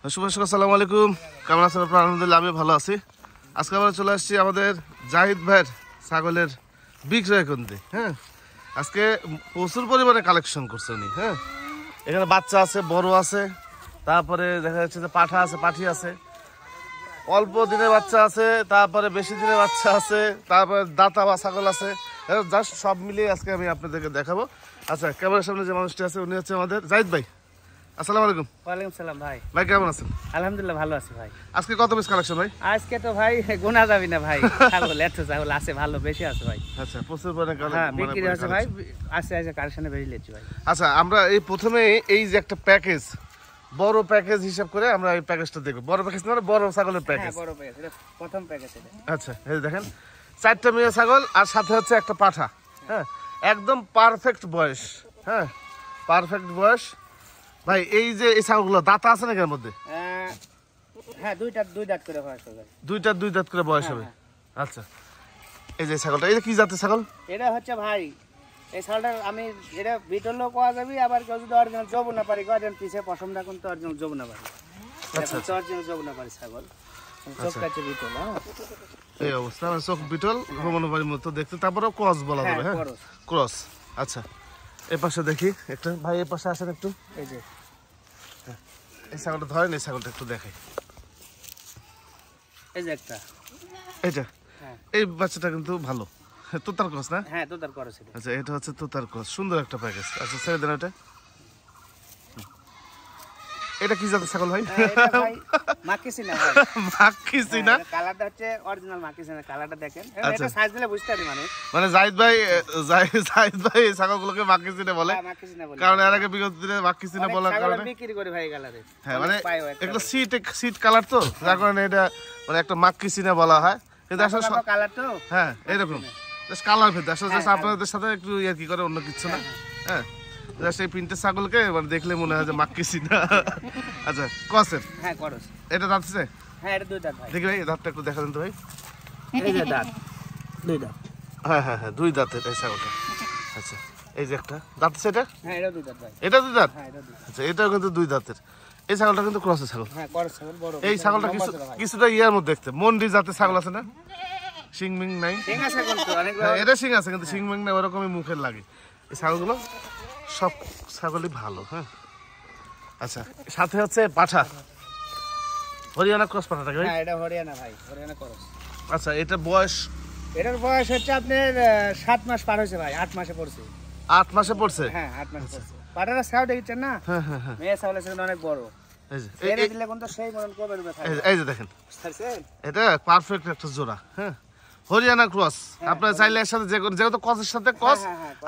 আসসালামু আলাইকুম, কেমন আছেন আপনারা? আলহামদুলিল্লাহ আমি ভালো আছি। আজকে আমরা চলে আসছি আমাদের জাহিদ ভাইয়ের ছাগলের বিক্রয় করতে। হ্যাঁ, আজকে প্রচুর পরিমাণে কালেকশন করছে উনি। হ্যাঁ, এখানে বাচ্চা আছে, বড় আছে, তারপরে দেখা যাচ্ছে যে পাঠা আছে, পাঠি আছে, অল্প দিনের বাচ্চা আছে, তারপরে বেশি দিনের বাচ্চা আছে, তারপরে দাতা বা ছাগল আছে। জাস্ট সব মিলিয়ে আজকে আমি আপনাদেরকে দেখাবো। আচ্ছা, ক্যামেরার সামনে যে মানুষটি আছে উনি হচ্ছে আমাদের জাহিদ ভাই। আসসালামু আলাইকুম। ওয়ালাইকুম সালাম ভাই। ভাই কেমন আছেন? আলহামদুলিল্লাহ ভালো আছি ভাই। আজকে কত পিস কালেকশন ভাই? আজকে তো ভাই গোনা যাবে না ভাই, ছাগল এত ছাগল আছে, ভালো বেশি আছে ভাই। আচ্ছা, প্রচুর পরিমাণে হ্যাঁ, বিক্রি হচ্ছে ভাই, আস্তে আস্তে কালেকশনে বেশি লেছি ভাই। আচ্ছা, আমরা এই প্রথমে এই যে একটা প্যাকেজ, বড় প্যাকেজ হিসাব করে আমরা এই প্যাকেজটা দেখব। বড় প্যাকেজ মানে বড় ছাগলের প্যাকেজ। হ্যাঁ, বড় প্যাকেজ, এটা প্রথম প্যাকেজ এটা। আচ্ছা, এই দেখেন 4টা মেয়ে ছাগল আর সাথে হচ্ছে একটা পাঠা। হ্যাঁ, একদম পারফেক্ট বয়স। হ্যাঁ, পারফেক্ট বয়স। ভাই এই যে এই ছাগলগুলো দাঁত আছে নাকি এর মধ্যে? হ্যাঁ, দুই দাঁত করে বয়স হবে। দুই দাঁত করে বয়স হবে। আচ্ছা, এই যে ছাগলটা, এটা কি জাতের ছাগল? এটা হচ্ছে ভাই, এই ছাগলটা আমি এটা বিটলও কোয়া যাবে, আবার কেউ যদি অরিজিনাল জবু না পারি, অরিজিনাল পিছে পশম রাখুন তো অরিজিনাল জবু না পারি। আচ্ছা, অরিজিনাল জবু না পারি ছাগল, চোখটা হচ্ছে বিটল। হ্যাঁ, এই অবস্থা, চোখ বিটল, রোমানোবাড়ির মতো দেখতে, তারপরে ক্রস বলা যাবে। হ্যাঁ, ক্রস। আচ্ছা, এই পাশে দেখি একটা ভাই, এই পাশে আসেন একটু। এই যে এই ছাগলটা ধরেন, এই ছাগলটা একটু দেখাই। এই যে একটা, এইটা, এই বাচ্চাটা কিন্তু ভালো, তোতার ক্রস না? হ্যাঁ, তোতার ক্রস। আচ্ছা, এটা হচ্ছে তোতার ক্রস, সুন্দর একটা প্যাকেজ। আচ্ছা, ছেড়ে দেন এটা। এটা কি জাতের ছাগল ভাই? এটা ভাই মাকিসিনা ভাই। মাকিসিনা, কালারটা হচ্ছে অরিজিনাল মাকিসিনা, কালারটা দেখেন। এটা সাইজ দিলে বুঝতে পারি মানুষ। মানে জাহিদ ভাই এই ছাগলগুলোকে মাকিসিনা বলে, কারণ এর আগে বিগত দিনে মাকিসিনা বলার কারণে বিক্রি করে ভাই কালারে। হ্যাঁ, মানে এগুলো সিট কালার তো, যার কারণে এটা মানে একটা মাকিসিনা বলা হয়। কিন্তু আসলে কালার তো হ্যাঁ এরকম কালার ভেদ, আসলে আপনাদের সাথে একটু ইয়ে কি করে, অন্য কিছু না। হ্যাঁ, সেই প্রিন্টের ছাগলকে মানে দেখলে মনে হয় যে মাকিসিনা। আচ্ছা, ক্রসের। হ্যাঁ, ক্রস। এটা দাঁত আছে? হ্যাঁ, এটা দুই দাঁত ভাই। দেখি ভাই, দাঁতটা একটু দেখা দেন তো ভাই। এই যে দাঁত, দুই দাঁত। হ্যাঁ হ্যাঁ হ্যাঁ, দুই দাঁতের এই ছাগলটা। আচ্ছা, এই যে একটা দাঁত আছে, এটা? হ্যাঁ, এটা দুই দাঁত ভাই। এটা দুই দাঁত? হ্যাঁ, এটা দুই দাঁত। আচ্ছা, এটাও কিন্তু দুই দাঁতের। এই ছাগলটা কিন্তু ক্রসের ছাগল। হ্যাঁ, ক্রস ছাগল, বড়। এই ছাগলটা কিছুটা ইয়ার মধ্যে দেখতে, মন্ডি জাতের ছাগল আছে না? শিং মিং নাই? শিং আছে কিন্তু অনেক। এটা শিং আছে কিন্তু শিং মিং নাই, ওরকমই মুখের লাগে। এই ছাগলগুলো সব ছাগলই ভালো। হ্যাঁ, আচ্ছা, সাথে হচ্ছে পাঠা, হরিয়ানা ক্রস পাঠাটা ভাই? হ্যাঁ, এটা হরিয়ানা ভাই, হরিয়ানা ক্রস। আচ্ছা, এটা বয়স? এটার বয়স হচ্ছে আপনার 7 মাস পার হয়েছে ভাই, 8 মাসে পড়ছে। 8 মাসে পড়ছে? হ্যাঁ, 8 মাসে পড়ছে। পাটাটা ছাগল দেখছেন না? হ্যাঁ হ্যাঁ হ্যাঁ, মেয়ে ছাগলের থেকে অনেক বড়। এই যে এনে দিলে কোন তো সেই মন করবে না ভাই। এই যে দেখেন, এটা পারফেক্ট একটা জোড়া। হ্যাঁ, হরিয়ানা ক্রস। আপনার চাইলে এর সাথে যেহেতু ক্রসের সাথে ক্রস,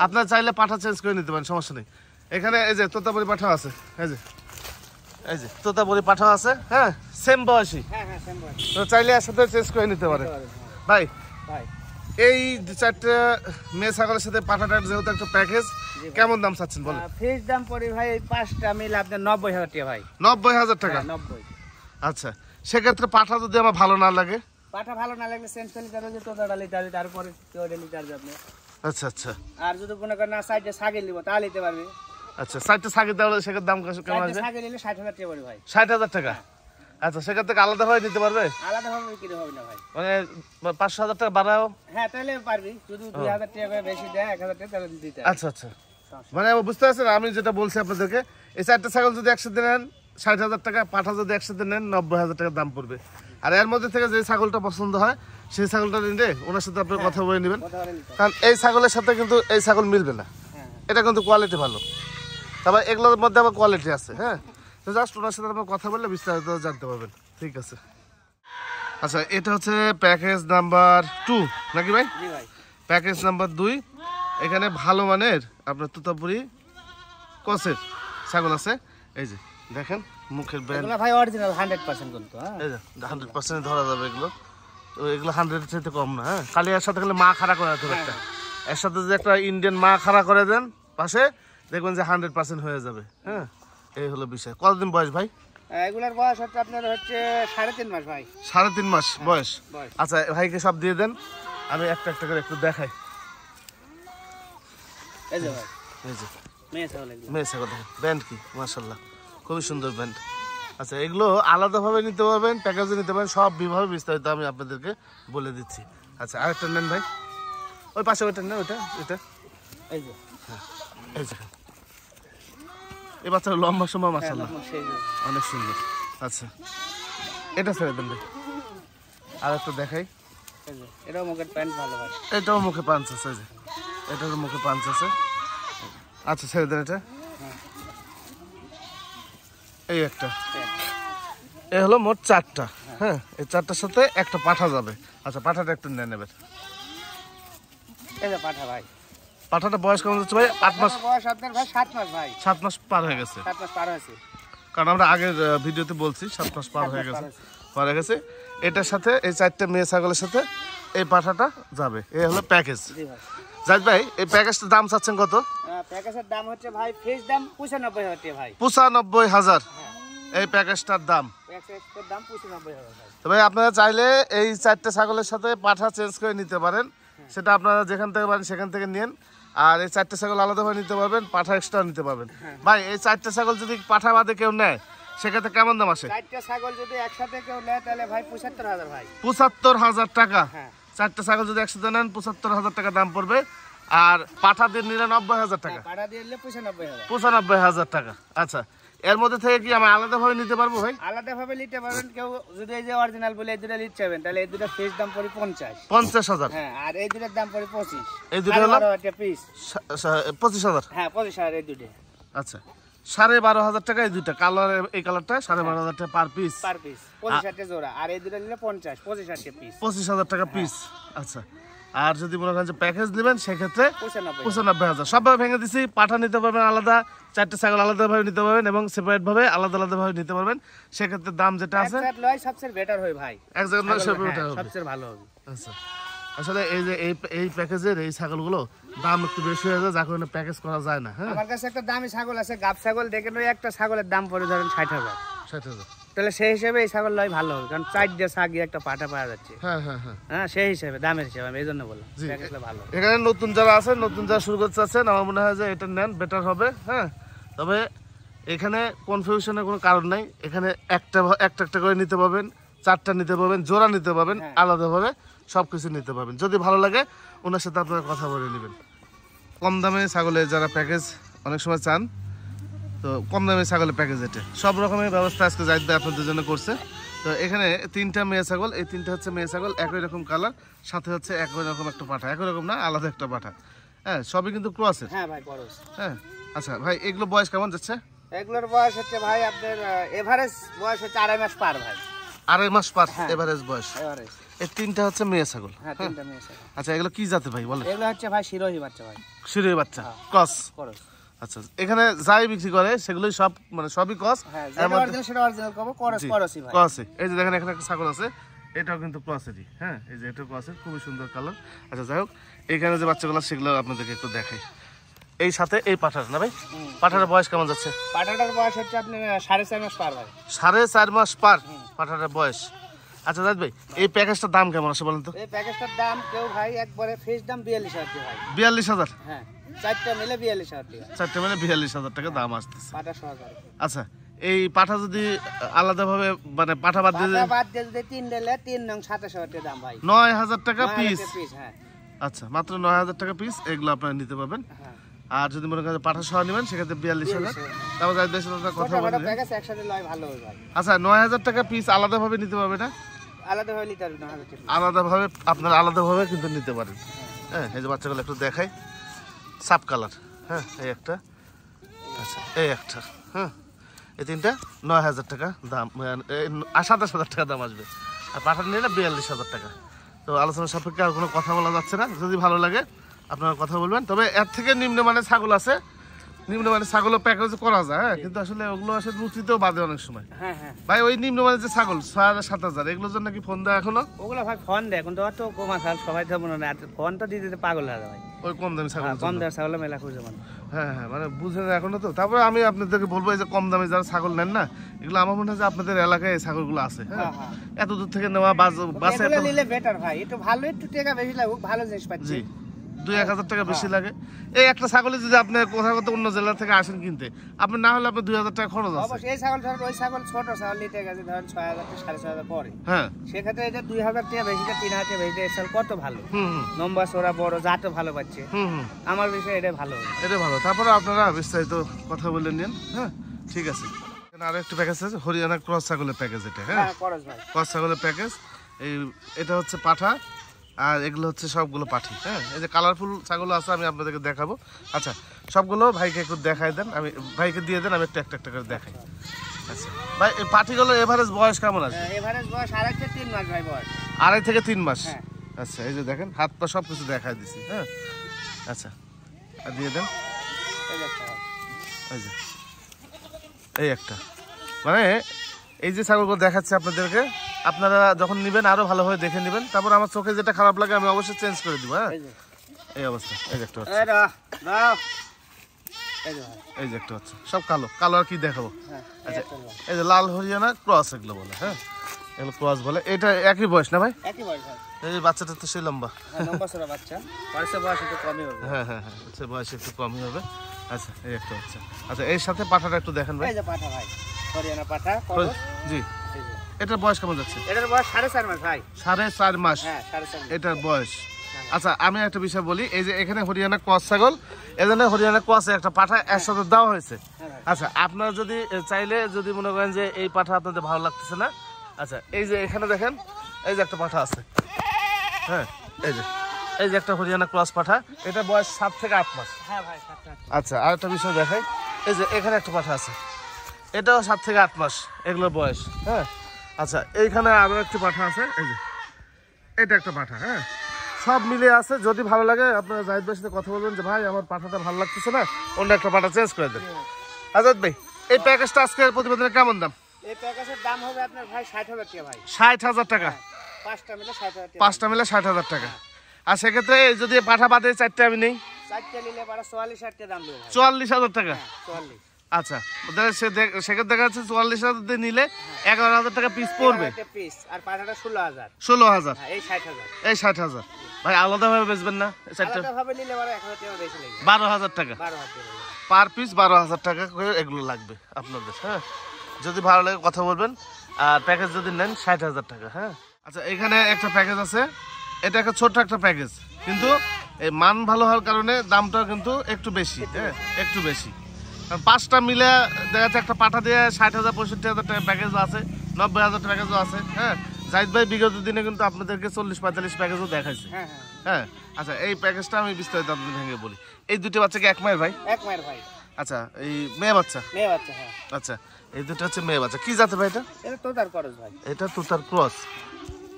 আপনার চাইলে পাঠা চেঞ্জ করে নিতে পারেন, সমস্যা নেই। এখানে এই যে তোতাপুরি পাঠা আছে, এই যে তোতাপুরি পাঠা আছে। হ্যাঁ, সেম বয়সী। হ্যাঁ হ্যাঁ, সেম বয়স। তো চাইলে এর সাথে চেঞ্জ করে নিতে পারে। ভাই ভাই, এই 4টে মেয়ে ছাগলের সাথে পাঠাটার যেহেতু একটা প্যাকেজ, কেমন দাম চাচ্ছেন বলেন? ফিক্স দাম পড়ে ভাই এই 5টা মিলে আপনার 90,000 টাকা ভাই। 90,000 টাকা? 90। আচ্ছা, সেক্ষেত্রে পাঠা যদি আমার ভালো না লাগে? পাটা ভালো না লাগলে চেঞ্জ করে দিতে হবে, যে তোতাটা লিতে হবে, তারপরে কেউটা লিতে হবে আপনি। আচ্ছা আচ্ছা, আর যদি কোনো না সাইডে ছাগল নিব তাহলে নিতে পারবে। আচ্ছা, 4টে ছাগল দেওয়া সেক্ষেত্রে দাম কেমন আসবে? ছাগল নিলে 60,000 টাকা পড়ে ভাই। 60,000 টাকা? আচ্ছা, সেখান থেকে আলাদাভাবে নিতে পারবে? আলাদাভাবে বিক্রি হবে না ভাই, মানে 500,000 টাকা বাড়াও? হ্যাঁ, তাহলে পারবি। যদি 2,000 টাকা করে বেশি দেয়, 1,000 টাকা তাহলে দিতে হবে। আচ্ছা আচ্ছা, মানে বুঝতে পারছেন আমি যেটা বলছি আপনাদেরকে, এই 4টে ছাগল যদি একসাথে নেন 60,000 টাকা, পাঠা যদি একসাথে নেন 90,000 টাকা দাম পড়বে। আর এর মধ্যে থেকে যে ছাগলটা পছন্দ হয় সেই ছাগলটা নিলে ওনার সাথে আপনি কথা বলে নেবেন, কারণ এই ছাগলের সাথে কিন্তু এই ছাগল মিলবে না। এটা কিন্তু কোয়ালিটি ভালো, তারপর এগুলোর মধ্যে আবার কোয়ালিটি আছে। হ্যাঁ, তো জাস্ট ওনার সাথে আপনার কথা বললে বিস্তারিত জানতে পারবেন। ঠিক আছে। আচ্ছা, এটা হচ্ছে প্যাকেজ নাম্বার 2 নাকি ভাই? জি ভাই, প্যাকেজ নাম্বার 2। এখানে ভালো মানের আপনার তোতাপুরি ক্রসের ছাগল আছে। এই যে দেখেন, মুখের ব্যান্ড এগুলো ভাই অরিজিনাল 100% কিন্তু। হ্যাঁ, এই যে 100% ধরা যাবে এগুলো। তো এগুলো 100 চাইতে কম না। হ্যাঁ, খালি এর সাথে খালি মা খাড়া করে রাখতে একটা, এর সাথে যদি একটা ইন্ডিয়ান মা খাড়া করে দেন পাশে, দেখবেন যে 100% হয়ে যাবে। হ্যাঁ, এই হলো বিষয়। কতদিন বয়স ভাই? এগুলোর বয়স হচ্ছে আপনার হচ্ছে 3.5 মাস ভাই। 3.5 মাস বয়স? আচ্ছা, ভাইকে সব দিয়ে দেন, আমি একটা একটা করে একটু দেখাই। এই যে ভাই, এই যে মেয়ে ছাগল এগুলো। মেয়ে ছাগল, ব্যান্ড কি মাশাআল্লাহ, খুবই সুন্দর ব্যান্ড। আচ্ছা, এগুলো আলাদাভাবে নিতে পারবেন, প্যাকেজে নিতে পারবেন, সব বিভাবে বিস্তারিত আমি আপনাদেরকে বলে দিচ্ছি। আচ্ছা, আরেকটা নেন ভাই, ওই পাশে ওইটা নেন, ওইটা এটা এই যে এই যে এই বাচ্চাটা লম্বা সময় মাশাআল্লাহ অনেক সুন্দর। আচ্ছা, এটা ছেড়ে দেন ভাই, আর একটা দেখাই। এটাও মুখের প্যান্ট ভালো হয়, এটাও মুখে পাঞ্চ আছে, এই যে এটারও মুখে পাঞ্চ আছে। আচ্ছা, ছেড়ে দেন এটা। এই একটা, এই হলো মোট 4টা। হ্যাঁ, এই 4টার সাথে একটা পাঠা যাবে। আচ্ছা, পাঠাটা একটু নিয়ে নেবেন। এই যে পাঠা ভাই, পাঠাটা বয়স কেমন হচ্ছে ভাই? 8 মাস বয়স আপনার ভাই, 7 মাস ভাই, 7 মাস পার হয়ে গেছে। 7 মাস পার হয়েছে, কারণ আমরা আগের ভিডিওতে বলছি 7 মাস পার হয়ে গেছে। এটার সাথে এই 4টে মেয়ে ছাগলের সাথে এই পাঠাটা যাবে। এই হলো প্যাকেজ। জি ভাই। জাহিদ ভাই, এই প্যাকেজটার দাম চাচ্ছেন কত? প্যাকেজের দাম হচ্ছে ভাই, ফিক্স দাম 95,000 টাকা ভাই। 95,000 এই প্যাকেজটার দাম। প্যাকেজের দাম 95,000 ভাই। তো ভাই, আপনারা চাইলে এই 4টে ছাগলের সাথে পাঠা চেঞ্জ করে নিতে পারেন, সেটা আপনারা যেখান থেকে পারেন সেখান থেকে নিন। আর এই 4টে ছাগল আলাদাভাবে নিতে পারবেন, পাঠা এক্সট্রা নিতে পারবেন। ভাই, এই 4টে ছাগল যদি পাঠা বাদে কেউ নেয় সেক্ষেত্রে কেমন দাম আসে? 4টে ছাগল যদি একসাথে কেউ নেয় তাহলে ভাই 75,000 ভাই। 75,000 টাকা। হ্যাঁ, 4টে ছাগল যদি একসাথে নেন 75,000 টাকা দাম পড়বে। আর পাঠা দিয়ে নিলে 90,000 টাকা। পাঠা দিয়ে নিলে 95,000। 95,000 টাকা। আচ্ছা, এর মধ্যে থেকে কি আমি আলাদাভাবে নিতে পারবো ভাই? আলাদাভাবে নিতে পারবেন। কেউ যদি এই যে অরিজিনাল বলে এই দুটো নিতে চাইবেন তাহলে এই দুটো ফিক্স দাম পড়ে 50,000। হ্যাঁ, আর এই দুটোর দাম পড়ে 25। এই দুটো হলো 12,000 পিস। 25,000। হ্যাঁ, 25,000 এই দুটো। আচ্ছা, 12,500 টাকা এই দুইটা কালার, এই কালারটা 12,500 টাকা পার পিস। পার পিস 25,000 জোড়া, আর এই দুটো নিলে 50, 25,000 পিস। 25,000 টাকা পিস। আচ্ছা, আর যদি মনে করেন যে প্যাকেজ নেবেন সেক্ষেত্রে 95,000। 95,000। সবভাবে ভেঙে দিছি, পাঠা নিতে পারবেন আলাদা, 4টে ছাগল আলাদাভাবে নিতে পারবেন এবং সেপারেট ভাবে আলাদা আলাদাভাবে নিতে পারবেন। সেক্ষেত্রে দাম যেটা আছে একসাথে লয় সবচেয়ে বেটার হয় ভাই, এক জায়গায় নয় সেপারেট হবে, সবচেয়ে ভালো হবে। আচ্ছা, আসলে এই যে এই প্যাকেজের এই ছাগলগুলো দাম একটু বেশি হয়ে যায়, যার কারণে প্যাকেজ করা যায় না। হ্যাঁ, আমার কাছে একটা দামি ছাগল আছে, গাব ছাগল, দেখেন ওই একটা ছাগলের দাম পড়ে ধরেন 60,000। 60,000। তাহলে সেই হিসেবে এই ছাগল লয় ভালো হবে, কারণ 4টে ছাগি একটা পাঠা পাওয়া যাচ্ছে। হ্যাঁ হ্যাঁ হ্যাঁ হ্যাঁ, সেই হিসেবে দামের হিসেবে আমি এই জন্য বললাম প্যাকেজটা ভালো। এখানে নতুন যারা আছেন, নতুন যারা শুরু করতে চাচ্ছেন, আমার মনে হয় যে এটা নেন, বেটার হবে। হ্যাঁ, তবে এখানে কনফিউশনের কোনো কারণ নাই। এখানে একটা একটা করে নিতে পারবেন, 4টা নিতে পারবেন, জোড়া নিতে পারবেন, আলাদাভাবে সব কিছু নিতে পারবেন। যদি ভালো লাগে ওনার সাথে আপনারা কথা বলে নেবেন। কম দামে ছাগলের যারা প্যাকেজ অনেক সময় চান, তো কম দামে ছাগলের প্যাকেজ এটা সব রকমের ব্যবস্থা আজকে জাহিদ ভাই আপনাদের জন্য করছে। তো এখানে 3টা মেয়ে ছাগল, এই 3টা হচ্ছে মেয়ে ছাগল, একই রকম কালার, সাথে হচ্ছে একই রকম একটা পাঠা, একই রকম না, আলাদা একটা পাঠা। হ্যাঁ, সবই কিন্তু ক্রসের। হ্যাঁ ভাই, ক্রস। হ্যাঁ, আচ্ছা ভাই, এগুলো বয়স কেমন যাচ্ছে? এগুলোর বয়স হচ্ছে ভাই আপনার এভারেজ বয়স হচ্ছে 2.5 মাস পার ভাই। 2.5 মাস পার এভারেজ বয়স। এভারেজ। এই 3টা হচ্ছে মেয়ে ছাগল। হ্যাঁ, 3টা মেয়ে ছাগল। আচ্ছা, এগুলো কি জাতের ভাই বলেন? এগুলো হচ্ছে ভাই শিরোহী বাচ্চা ভাই। শিরোহী বাচ্চা, ক্রস। ক্রস। আচ্ছা, এখানে যাই বিক্রি করে সেগুলোই সব মানে সবই ক্রস। হ্যাঁ, যেটা অরিজিনাল সেটা অরিজিনাল কব, ক্রসই ভাই। ক্রসই। এই যে দেখেন এখানে একটা ছাগল আছে, এটাও কিন্তু ক্রসেরই। হ্যাঁ, এই যে এটা ক্রসের, খুবই সুন্দর কালার। আচ্ছা, যাই হোক, এখানে যে বাচ্চাগুলো সেগুলো আপনাদেরকে একটু দেখাই। এই সাথে এই পাঠার না ভাই, পাঠার বয়স কেমন যাচ্ছে? পাঠাটার বয়স হচ্ছে আপনার 4.5 মাস পার ভাই। 4.5 মাস পার পাঠার বয়স। আচ্ছা জাহিদ ভাই, এই প্যাকেজটার দাম কেমন আছে বলেন তো? এই প্যাকেজটার দাম কেউ ভাই একবারে ফিক্স দাম 42,000 টাকা ভাই। 42,000? হ্যাঁ, 4টা মিলে 42,000 টাকা। 4টে মিলে 42,000 টাকা দাম আসতেছে পাঠা সহকারে। আচ্ছা, এই পাঠা যদি আলাদাভাবে মানে পাঠা বাদ দিয়ে যদি 3 দিলে 3 নং 27,000 টাকা দাম ভাই। 9,000 টাকা পিস। হ্যাঁ, আচ্ছা, মাত্র 9,000 টাকা পিস, এগুলো আপনারা নিতে পারবেন। হ্যাঁ, আর যদি মনে করেন পাঠা সহ নেবেন সেক্ষেত্রে 42,000। তারপর জাহিদ ভাইয়ের সাথে কথা বলে নেবেন। প্যাকেজ একসাথে লয় ভালো হবে ভাই। আচ্ছা, 9,000 টাকা পিস আলাদাভাবে নিতে পারবে না? আলাদাভাবে নিতে পারবেন না, আলাদাভাবে আপনারা আলাদাভাবে কিন্তু নিতে পারেন। হ্যাঁ, এই যে বাচ্চাগুলো একটু দেখাই, সাপ কালার। হ্যাঁ, এই একটা, আচ্ছা এই একটা। হ্যাঁ, এই 3টা 9,000 টাকা দাম, 27,000 টাকা দাম আসবে। আর পাঠান নিলে 42,000 টাকা। তো আলোচনা সাপেক্ষে আর কোনো কথা বলা যাচ্ছে না, যদি ভালো লাগে আপনারা কথা বলবেন। তবে এর থেকে নিম্নমানের ছাগল আছে, নিম্নমানের ছাগলও প্যাকেজ করা যায়। হ্যাঁ, কিন্তু আসলে ওগুলো আসলে রুচিতেও বাদে অনেক সময়। হ্যাঁ হ্যাঁ ভাই, ওই নিম্নমানের যে ছাগল 6,000 7,000 এগুলোর জন্য কি ফোন দেয় এখনো? ওগুলো ভাই ফোন দেয়, এখন তো অত কমা ছাগল সবাই তো মনে হয় ফোন তো দিয়ে দিতে পাগল হয়ে যায় ভাই। ওই কম দামি ছাগল, কম দামের ছাগল মেলা খুঁজে মানে। হ্যাঁ হ্যাঁ, মানে বুঝেন এখনো তো। তারপরে আমি আপনাদেরকে বলবো, এই যে কম দামে যারা ছাগল নেন না, এগুলো আমার মনে হয় যে আপনাদের এলাকায় এই ছাগলগুলো আছে। হ্যাঁ, এত দূর থেকে নেওয়া বাসে নিলে বেটার ভাই, একটু ভালো, একটু টাকা বেশি লাগুক, ভালো জিনিস পাচ্ছি। জি, 2-1000 টাকা বেশি লাগে। এই একটা ছাগলে যদি আপনি কোথাও অন্য জেলা থেকে আসেন কিনতে, আপনি না হলে আপনার 2000 টাকা খরচ আছে। অবশ্যই এই ছাগল ধরেন ওই ছাগল ছোট ছাগল নিতে গেছে ধরেন 6000 থেকে 6500 পরে, হ্যাঁ সেক্ষেত্রে এটা 2000 টাকা বেশি, 3000 টাকা বেশি, এই ছাগল কত ভালো, লম্বা চওড়া বড়, জাতও ভালো পাচ্ছে। আমার বিষয়ে এটা ভালো, এটা ভালো। তারপরে আপনারা বিস্তারিত কথা বলে নিন। হ্যাঁ ঠিক আছে। আরো একটা প্যাকেজ আছে, হরিয়ানা ক্রস ছাগলের প্যাকেজ এটা। হ্যাঁ ক্রস ছাগলের প্যাকেজ। এটা হচ্ছে পাঠা, আর এগুলো হচ্ছে সবগুলো পাঠি। হ্যাঁ এই যে কালারফুল ছাগল আছে, আমি আপনাদেরকে দেখাবো। আচ্ছা সবগুলো ভাইকে একটু দেখাই দেন, আমি ভাইকে দিয়ে দেন, আমি একটু একটা একটা করে দেখাই। আচ্ছা ভাই এই পাঠিগুলো এভারেজ বয়স কেমন আছে? এভারেজ বয়স 2.5 থেকে 3 মাস ভাই বয়স। 2.5 থেকে 3 মাস। আচ্ছা এই যে দেখেন হাত পা সব কিছু দেখাই দিছি। হ্যাঁ আচ্ছা আর দিয়ে দেন। এই যে এই একটা, মানে এই যে ছাগলগুলো দেখাচ্ছে আপনাদেরকে, আপনারা যখন নেবেন আরো ভালোভাবে দেখে নেবেন। তারপর আমার চোখে যেটা খারাপ লাগে আমি অবশ্যই চেঞ্জ করে দিব। হ্যাঁ এই অবস্থা। এই যে একটা হচ্ছে, এই যে একটা হচ্ছে, সব কালো কালো। আর কি দেখাবো? আচ্ছা এই যে লাল হরিয়ানা ক্রস এগুলো বলে। হ্যাঁ এগুলো ক্রস বলে। এটা একই বয়স না ভাই? একই বয়স ভাই। এই বাচ্চাটা তো সেই লম্বা, লম্বা সরা বাচ্চা, বয়স একটু কমই হবে। হ্যাঁ হ্যাঁ হ্যাঁ আচ্ছা বয়স একটু কমই হবে। আচ্ছা এই একটা হচ্ছে। আচ্ছা এর সাথে পাঠাটা একটু দেখেন ভাই। এই যে পাঠা ভাই, হরিয়ানা পাঠা। জি এটার বয়স কেমন যাচ্ছে? এটার বয়স 4.5 মাস ভাই। 4.5 মাস। হ্যাঁ 4.5 এটার বয়স। আচ্ছা আমি একটা বিষয় বলি, এই যে এখানে হরিয়ানা ক্রস ছাগল, এজন্য হরিয়ানা ক্রসে একটা পাঠা একসাথে দেওয়া হয়েছে। আচ্ছা আপনারা যদি চাইলে, যদি মনে করেন যে এই পাঠা আপনাদের ভালো লাগতেছে না, আচ্ছা এই যে এখানে দেখেন এই যে একটা পাঠা আছে। হ্যাঁ এই যে একটা হরিয়ানা ক্রস পাঠা, এটা বয়স 7 থেকে 8 মাস। হ্যাঁ ভাই 7 থেকে 8 মাস। আচ্ছা আর একটা বিষয় দেখাই, এই যে এখানে একটা পাঠা আছে, এটাও 7 থেকে 8 মাস এগুলোর বয়স। হ্যাঁ আচ্ছা এইখানে আরো একটি পাঠা আছে, এই যে এটা একটা পাঠা। হ্যাঁ সব মিলে আছে। যদি ভালো লাগে আপনারা জাহিদ ভাইয়ের সাথে কথা বলবেন যে ভাই আমার পাঠাটা ভালো লাগতেছে না, অন্য একটা পাঠা চেঞ্জ করে দেন। আজাদ ভাই এই প্যাকেজটা আজকের প্রতিবেদনে কেমন দাম? এই প্যাকেজের দাম হবে আপনার ভাই 60,000 টাকা ভাই। 60,000 টাকা? 5টা মিলে 60,000 টাকা। 5টা মিলে 60,000 টাকা। আর সেক্ষেত্রে যদি পাঠা বাদে 4টে আমি নেই, 4টে নিলে 44,000 টাকা দাম দেবো ভাই। 44,000 টাকা? 44। আচ্ছা সেক্ষেত্রে দেখা যাচ্ছে 44,000 দিয়ে নিলে 11,000 টাকা পিস পড়বে পিস, আর পাঠাটা 16,000। 16,000? এই 60,000। এই 60,000 ভাই আলাদাভাবে বেচবেন না? আলাদাভাবে নিলে 1,000 টাকা বেশি লাগবে। 12,000 টাকা 12,000 টাকা পার পিস। 12,000 টাকা করে এগুলো লাগবে আপনাদের। হ্যাঁ যদি ভালো লাগে কথা বলবেন। আর প্যাকেজ যদি নেন 60,000 টাকা। হ্যাঁ আচ্ছা এখানে একটা প্যাকেজ আছে, এটা একটা ছোট্ট একটা প্যাকেজ, কিন্তু এই মান ভালো হওয়ার কারণে দামটা কিন্তু একটু বেশি। হ্যাঁ একটু বেশি, কারণ 5টা মিলে দেখা যাচ্ছে একটা পাঠা দিয়ে 60,000 65,000 টাকা প্যাকেজও আছে, 90,000 প্যাকেজও আছে। হ্যাঁ জাহিদ ভাই বিগত দিনে কিন্তু আপনাদেরকে 40-45 প্যাকেজও দেখাইছে। হ্যাঁ আচ্ছা এই প্যাকেজটা আমি বিস্তারিত আপনাদের ভেঙে বলি। এই দুটো বাচ্চা কি এক মায়ের ভাই? এক মায়ের ভাই। আচ্ছা এই মেয়ে বাচ্চা? মেয়ে বাচ্চা। হ্যাঁ আচ্ছা এই দুটো হচ্ছে মেয়ে বাচ্চা। কি জাতের ভাই এটা? এটা তোতার ক্রস ভাই। এটা তোতার ক্রস।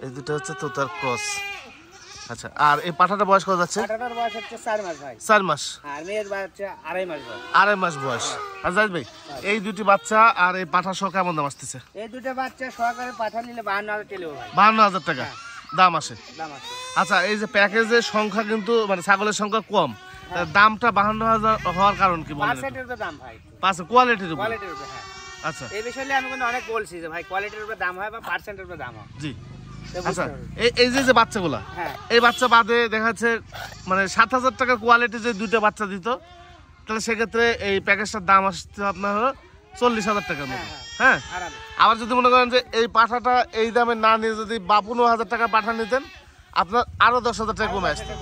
এই দুটো হচ্ছে তোতার ক্রস। আচ্ছা আর এই পাঠাটা বয়স কত যাচ্ছে? পাঠাটার বয়স হচ্ছে 4 মাস ভাই। 4 মাস। আর মেয়ের বাচ্চা 2.5 মাস বয়স। 2.5 মাস বয়স। আর জাহিদ ভাই এই দুটি বাচ্চা আর এই পাঠা সহ কেমন দাম আসতেছে? এই দুটো বাচ্চা সহকারে পাঠা নিলে 52,000 টাকা ভাই। 52,000 টাকা দাম আসে। দাম আছে। আচ্ছা এই যে প্যাকেজের সংখ্যা কিন্তু মানে ছাগলের সংখ্যা কম, দামটা 52,000 হওয়ার কারণ কি বলেন? পার্সেন্টের উপর দাম ভাই। কোয়ালিটির উপর? কোয়ালিটির উপর। হ্যাঁ আচ্ছা এই বিষয়ে আমি কিন্তু অনেক বলছি যে ভাই কোয়ালিটির উপর দাম হয় বা পার্সেন্টের উপর দাম হয়। জি আচ্ছা এই যে বাচ্চাগুলা, এই বাচ্চা বাদে দেখা যাচ্ছে মানে 7,000 টাকার কোয়ালিটি যে দুটো বাচ্চা দিত, তাহলে সেক্ষেত্রে এই প্যাকেজটার দাম আসছে আপনার হলো 40,000 টাকার মতো। হ্যাঁ আবার যদি মনে করেন যে এই পাঠাটা এই দামে না নিয়ে যদি 15,000 টাকা পাঠা নিতেন, আপনার আরো 10,000 টাকা কমে আসতো।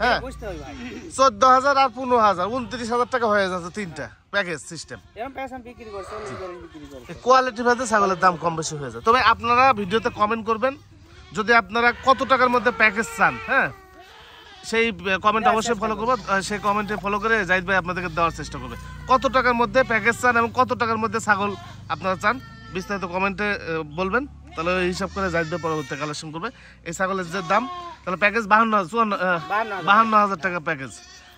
হ্যাঁ 14,000 আর 15,000 29,000 টাকা হয়ে যাচ্ছে তিনটা প্যাকেজ সিস্টেম। কোয়ালিটি ভেদে ছাগলের দাম কম বেশি হয়ে যায়। তবে আপনারা ভিডিওতে কমেন্ট করবেন যদি আপনারা কত টাকার মধ্যে প্যাকেজ চান। হ্যাঁ সেই কমেন্ট অবশ্যই ফলো করবো, সেই কমেন্টে ফলো করে জাহিদ ভাই আপনাদেরকে দেওয়ার চেষ্টা করবে কত টাকার মধ্যে প্যাকেজ চান এবং কত টাকার মধ্যে ছাগল আপনারা চান। বিস্তারিত কমেন্টে বলবেন, তাহলে হিসাব করে জাহিদ ভাই পরবর্তী কালেকশন করবে। এই ছাগলের যে দাম, তাহলে প্যাকেজ 52,000 টাকা প্যাকেজ।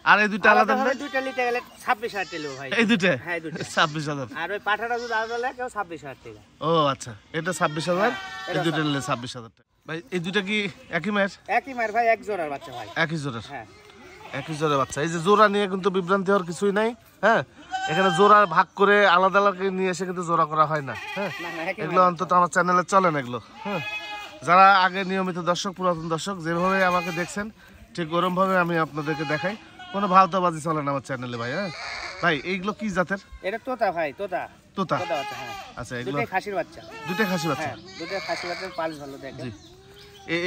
আর এই দুটো আলাদা দুইটা নিতে গেলে 26,000 টাকা ভাই। এই দুটো? হ্যাঁ 26,000। আর ওই পাঠাটা যদি আলাদা লাগে 26,000 টাকা। ও আচ্ছা এটা 26,000, এই দুটো নিলে 26,000 টাকা। ভাই এই দুটো কি একই মায়ের? একই মায়ের ভাই, এক জোড়ার বাচ্চা ভাই। একই জোড়ার? হ্যাঁ একই জোড়ার বাচ্চা। এই যে জোড়া নিয়ে কিন্তু বিভ্রান্তি হওয়ার কিছুই নাই। হ্যাঁ এখানে জোড়া ভাগ করে আলাদা আলাদা নিয়ে এসে কিন্তু জোড়া করা হয় না। হ্যাঁ এগুলো অন্তত আমার চ্যানেলে চলে না এগুলো। হ্যাঁ যারা আগে নিয়মিত দর্শক, পুরাতন দর্শক, যেভাবে আমাকে দেখছেন ঠিক ওরকম ভাবে আমি আপনাদেরকে দেখাই, কোনো ভাওতাবাজি চলে না আমার চ্যানেলে ভাই। হ্যাঁ ভাই, এইগুলো কি জাতের? এটা তোতা ভাই, তোতা তোতা। বাচ্চা। হ্যাঁ আচ্ছা, এগুলো দুটোই খাসির বাচ্চা। দুটোই খাসি বাচ্চা? হ্যাঁ দুটোই খাসি বাচ্চা, পালস ভালো দেখেন। জি,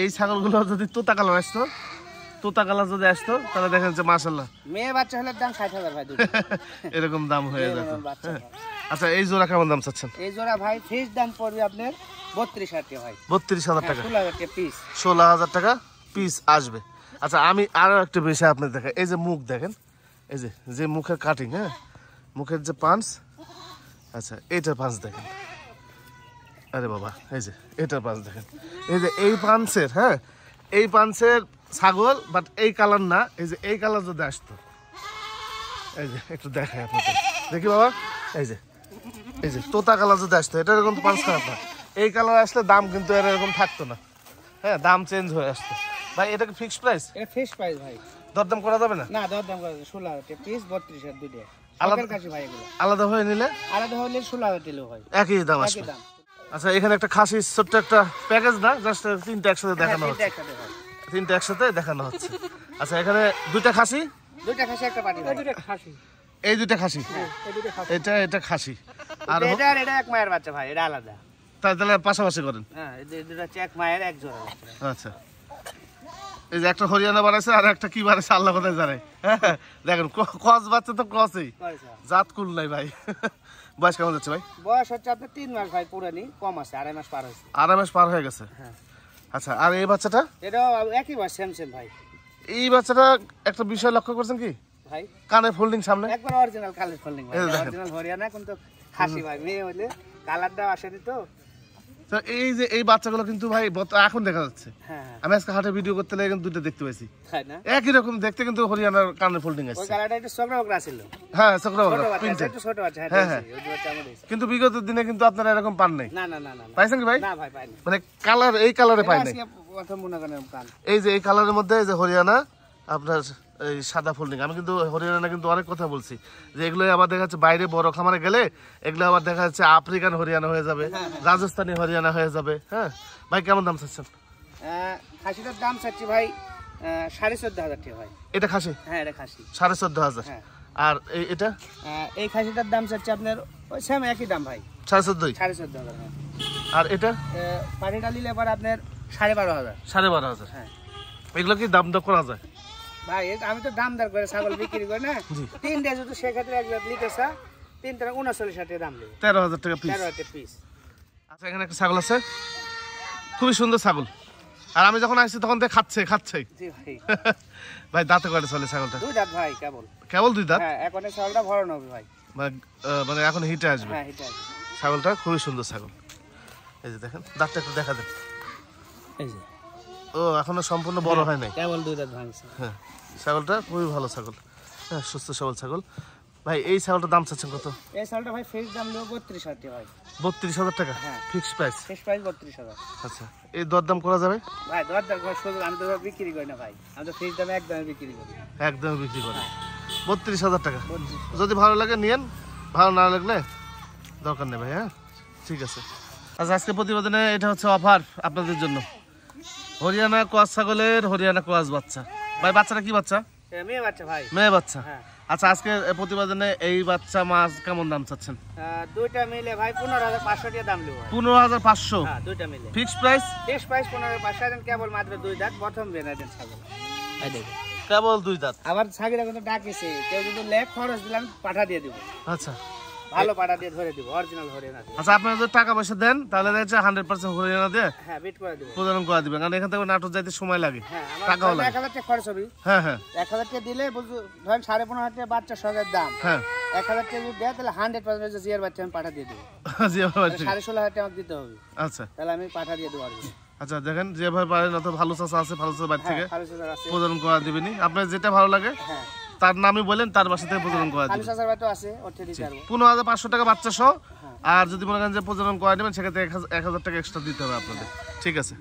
এই ছাগলগুলো যদি তোতা কালার আসতো, তোতা কালার যদি আসতো, তাহলে দেখেন যে মাশাআল্লাহ মেয়ে বাচ্চা হলে দাম 60,000 ভাই দুটো। এরকম দাম হয়ে যেত। বাচ্চা ভাই। আচ্ছা, এই জোড়া কেমন দাম চাচ্ছেন? এই জোড়া ভাই ফিস দাম পড়বে আপনার 32,000 টাকা ভাই। 32,000 টাকা? 16,000 টাকা পিস। 16,000 টাকা পিস আসবে। আচ্ছা, আমি আরো একটা বিষয় আপনাদের দেখাই। এই যে মুখ দেখেন, এই যে মুখের কাটিং, হ্যাঁ মুখের যে পাঞ্চ, আচ্ছা এইটার পাঞ্চ দেখেন। আরে বাবা, এই যে এটার পাঞ্চ দেখেন, এই যে এই পাঞ্চের, হ্যাঁ এই পাঞ্চের ছাগল, বাট এই কালার না। এই যে এই কালার যদি আসতো, এই যে একটু দেখাই আপনাদের, দেখি বাবা, এই যে তোতা কালার যদি আসতো, এটা এরকম পাঞ্চ খারাপ না। এই কালার আসলে দাম কিন্তু এর এরকম থাকতো না, হ্যাঁ দাম চেঞ্জ হয়ে আসতো। ভাই এটা কি ফিক্সড প্রাইস? এটা ফিক্স প্রাইস ভাই, দরদাম করা যাবে না? না দরদাম করা যাবে। 16,000 টাকা পিস, 32,000 দুটো। আলাদা কাছে ভাই এগুলো আলাদা হয়ে নিলে? আলাদা হলে 16,000 টাকা ভাই, একই দাম আসবে। আচ্ছা, এখানে একটা খাসি ছোট্ট একটা প্যাকেজ না, জাস্ট তিনটা একসাথে দেখানো হচ্ছে। তিনটা একসাথে দেখানো হচ্ছে। আচ্ছা, এখানে দুইটা খাসি, দুইটা খাসি একটা পাটি ভাই। দুইটা খাসি, এই দুইটা খাসি, এই দুইটা খাসি, এটা খাসি। আর এটা এক মায়ের বাচ্চা ভাই, এটা আলাদা। তাহলে পাশাপাশি করেন? হ্যাঁ, এই দুটো হচ্ছে এক মায়ের এক জোড়া বাচ্চা। আচ্ছা, এই যে একটা হরিয়ানা বানাইছে আর একটা কি বানাইছে আল্লাহ কোথায় জানে। দেখেন ক্রস বাচ্চা তো ক্রসই, জাত কুল নাই ভাই। বয়স কেমন যাচ্ছে ভাই? বয়স হচ্ছে আপনার 3 মাস ভাই, পুরানি কম আছে, 2.5 মাস পার হয়েছে। 2.5 মাস পার হয়ে গেছে? হ্যাঁ। আচ্ছা, আর এই বাচ্চাটা? এটা একই বয়স, সেম ভাই। এই বাচ্চাটা একটা বিষয় লক্ষ্য করছেন কি ভাই? কানে ফোল্ডিং সামনে, একবার অরিজিনাল কালার ফোল্ডিং ভাই, অরিজিনাল হরিয়ানা, কিন্তু খাসি ভাই। মেয়ে হইলে কালারটা আসেনি তো। তো এই যে এই বাচ্চাগুলো কিন্তু ভাই এখন দেখা যাচ্ছে। হ্যাঁ, আমি আজকে হাটে ভিডিও করতে লাগে কিন্তু দুটো দেখতে পাইছি, তাই না? একই রকম দেখতে, কিন্তু হরিয়ানার কানে ফোল্ডিং আছে। ওই কালারটা একটু চকরা বকরা ছিল। হ্যাঁ, চকরা ছোট বকরা বাচ্চা, প্রিন্টেড। একটু ছোট বাচ্চা। হ্যাঁ, হ্যাঁ, ওই বাচ্চা আমাদের। কিন্তু বিগত দিনে কিন্তু আপনারা এরকম পান নাই। না না না না, পাইছেন কি ভাই? না ভাই পাইনি। মানে কালার, এই কালারে পাই নাই। আজকে প্রথম মনে করেন কান। এই যে এই কালারের মধ্যে এই যে হরিয়ানা আপনার এই সাদা ফোল্ডিং। আমি কিন্তু হরিয়ানা কিন্তু অনেক কথা বলছি যে এগুলো আবার দেখা যাচ্ছে বাইরে বড় খামারে গেলে এগুলো আবার দেখা যাচ্ছে আফ্রিকান হরিয়ানা হয়ে যাবে, রাজস্থানী হরিয়ানা হয়ে যাবে। হ্যাঁ ভাই, কেমন দাম চাচ্ছেন? খাসিটার দাম চাচ্ছি ভাই 14,500 টাকা ভাই। এটা খাসি? হ্যাঁ, এটা খাসি 14,500। হ্যাঁ। আর এটা? এই খাসিটার দাম চাচ্ছি আপনার ওই সেম একই দাম ভাই, 14,500। 14,500। হ্যাঁ। আর এটা? পাটিটা নিলে পরে আপনার 12,500। 12,500। হ্যাঁ। এগুলো কি দাম দর করা যায়? ভাই আমি তো দাম দর করে ছাগল বিক্রি করি না। তিনটে যদি সেক্ষেত্রে একবার নিতে চা, তিনটা 39,000 টাকা দাম নেবে। 13,000 টাকা পিস? 13,000 টাকা পিস। আচ্ছা, এখানে একটা ছাগল আছে, খুবই সুন্দর ছাগল। আর আমি যখন আসছি তখন দেখ খাচ্ছে। জি ভাই। ভাই দাঁতে কয়টা চলে ছাগলটা? 2 দাঁত ভাই, কেবল 2 দাঁত? হ্যাঁ, এখন এই ছাগলটা ভরণ হবে ভাই। মানে এখন হিটে আসবে? হ্যাঁ, হিটে আসবে। ছাগলটা খুবই সুন্দর ছাগল। এই যে দেখেন দাঁতটা একটু দেখা দেন। এই যে ও এখনো সম্পূর্ণ বড় হয় নাই। কেবল 2 দাঁত ভাঙছে। হ্যাঁ, ছাগলটা খুবই ভালো ছাগল, হ্যাঁ সুস্থ সবল ছাগল। ভাই এই ছাগলটার দাম চাচ্ছেন কত? এই ছাগলটা ভাই ফিক্স দাম নেব 32,000 টাকা ভাই। 32,000 টাকা? হ্যাঁ, ফিক্স প্রাইস? Fix price 32,000। আচ্ছা, এই দরদাম করা যাবে? ভাই দরদাম করে শুধু আমি তো বিক্রি করি না ভাই, আমি তো ফিক্স দামে একদমই বিক্রি করি। একদম বিক্রি করে? 32,000 টাকা। যদি ভালো লাগে নিয়েন, ভালো না লাগলে দরকার নেই ভাই। হ্যাঁ, ঠিক আছে। আচ্ছা, আজকে প্রতিবেদনে এটা হচ্ছে অফার আপনাদের জন্য, হরিয়ানা ক্রস ছাগলের হরিয়ানা ক্রস বাচ্চা। ভাই বাচ্চাটা কি বাচ্চা? মেয়ে বাচ্চা ভাই। মেয়ে বাচ্চা? হ্যাঁ। আচ্ছা, আজকে প্রতিবেদনে এই বাচ্চা মাছ কেমন দাম চাচ্ছেন? দুইটা মিলে ভাই 15,500 টাকা দাম নেব। 15,500? হ্যাঁ, দুইটা মিলে ফিক্স প্রাইস? Fix price 15,500। কেবল মাত্র 2 দাঁত, প্রথম বেনাদেন ছাগল। এই দেখুন, কেবল 2 দাঁত। আবার ছাগলটা কিন্তু ডাকিছে, কেউ যদি লেখ খরচ দিলাম পাঠা দিয়ে দিব। আচ্ছা, ভালো পাঠা দিয়ে ধরে দিব, অরিজিনাল হরিয়ানা দিব। আচ্ছা, আপনি যদি টাকা পয়সা দেন তাহলে দেখছে 100% হরিয়ানা দিয়ে হ্যাঁ, বিট করে দিব, প্রদান করে দিবেন, কারণ এখান থেকে নাটোর যাইতে সময় লাগে, হ্যাঁ টাকাও আমার লাগে। 1,000 টাকা খরচ হবে। হ্যাঁ হ্ঁ 1,000 টাকা দিলে বুঝু ধরেন 15,500 টাকা বাচ্চা সগের দাম। হ্যাঁ 1,000 টাকা যদি দেয় তাহলে 100% যে জিয়ার বাচ্চা আমি পাঠা দিয়ে দেব। জি ভাই, ঠিক। 16,500 টাকা আমাকে দিতে হবে। আচ্ছা তাহলে আমি পাঠা দিয়ে দেব। আচ্ছা, দেখেন যেভাবে পারেন, অত ভালো চাষা আছে, ভালো চাষা বাড়ি থেকে খালু চাচার আছে। প্রদান করা দিবেনি। আপনার যেটা ভালো লাগে হ্যাঁ, তার নামই বলেন, তার বাসা থেকে প্রদান করা খালু দিবেন। চাচার বাড়িতে আছে, ওঠে দিতে পারবো। 15,500 টাকা বাচ্চা সহ। আর যদি মনে করেন যে প্রজনন করা নেবেন সেক্ষেত্রে 1,000 টাকা এক্সট্রা দিতে হবে আপনাদের। ঠিক আছে।